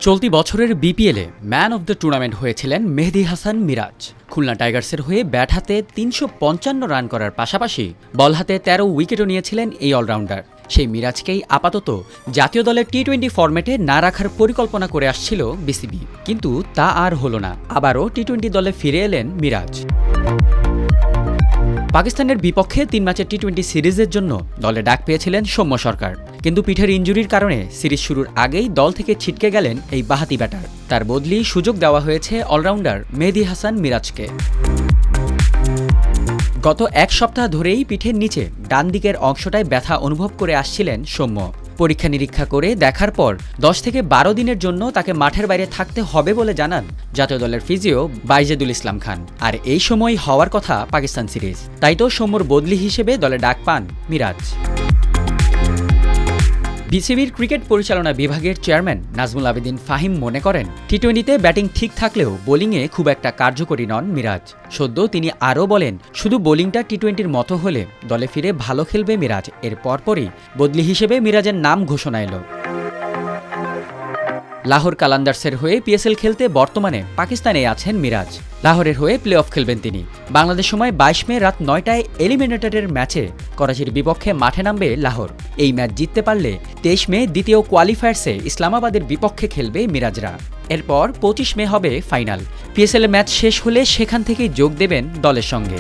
চলতি বছরের বিপিএলে ম্যান অব দ্য টুর্নামেন্ট হয়েছিলেন মেহেদী হাসান মিরাজ। খুলনা টাইগার্সের হয়ে ব্যাট হাতে ৩৫৫ রান করার পাশাপাশি বল হাতে ১৩ উইকেটও নিয়েছিলেন এই অলরাউন্ডার। সেই মিরাজকেই আপাতত জাতীয় দলের টি-20 ফরম্যাটে না রাখার পরিকল্পনা করে আসছিল বিসিবি, কিন্তু তা আর হলো না। আবারও টি-20 দলে ফিরে এলেন মিরাজ। পাকিস্তানের বিপক্ষে ৩ ম্যাচের টি-20 সিরিজের জন্য দলে ডাক পেয়েছিলেন সৌম্য সরকার, কিন্তু পিঠের ইনজুরির কারণে সিরিজ শুরুর আগেই দল থেকে ছিটকে গেলেন এই বাঁহাতি ব্যাটার। তার বদলি সুযোগ দেওয়া হয়েছে অলরাউন্ডার মেহেদী হাসান মিরাজকে। গত এক সপ্তাহ ধরেই পিঠের নিচে ডান দিকের অংশটায় ব্যথা অনুভব করে আসছিলেন সৌম্য। পরীক্ষা নিরীক্ষা করে দেখার পর ১০ থেকে ১২ দিনের জন্য তাকে মাঠের বাইরে থাকতে হবে বলে জানান জাতীয় দলের ফিজিও বাইজেদুল ইসলাম খান। আর এই সময় হওয়ার কথা পাকিস্তান সিরিজ, তাই তো সৌম্যর বদলি হিসেবে দলে ডাক পান মিরাজ। বিসিবির ক্রিকেট পরিচালনা বিভাগের চেয়ারম্যান নাজমুল আবেদিন ফাহিম মনে করেন, টি-20তে ব্যাটিং ঠিক থাকলেও বোলিংয়ে খুব একটা কার্যকরী নন মিরাজ। সদ্য তিনি আরও বলেন, শুধু বোলিংটা টি-20র মতো হলে দলে ফিরে ভালো খেলবে মিরাজ। এর পরপরই বদলি হিসেবে মিরাজের নাম ঘোষণা এলো। লাহোর কালান্দার্সের হয়ে পিএসএল খেলতে বর্তমানে পাকিস্তানে আছেন মিরাজ। লাহোরের হয়ে প্লে অফ খেলবেন তিনি। বাংলাদেশ সময় ২২ মে রাত ৯টায় এলিমিনেটরের ম্যাচে করাচির বিপক্ষে মাঠে নামবে লাহোর। এই ম্যাচ জিততে পারলে ২৩ মে দ্বিতীয় কোয়ালিফায়ার্সে ইসলামাবাদের বিপক্ষে খেলবে মিরাজরা। এরপর ২৫ মে হবে ফাইনাল। পিএসএল ম্যাচ শেষ হলে সেখান থেকেই যোগ দেবেন দলের সঙ্গে।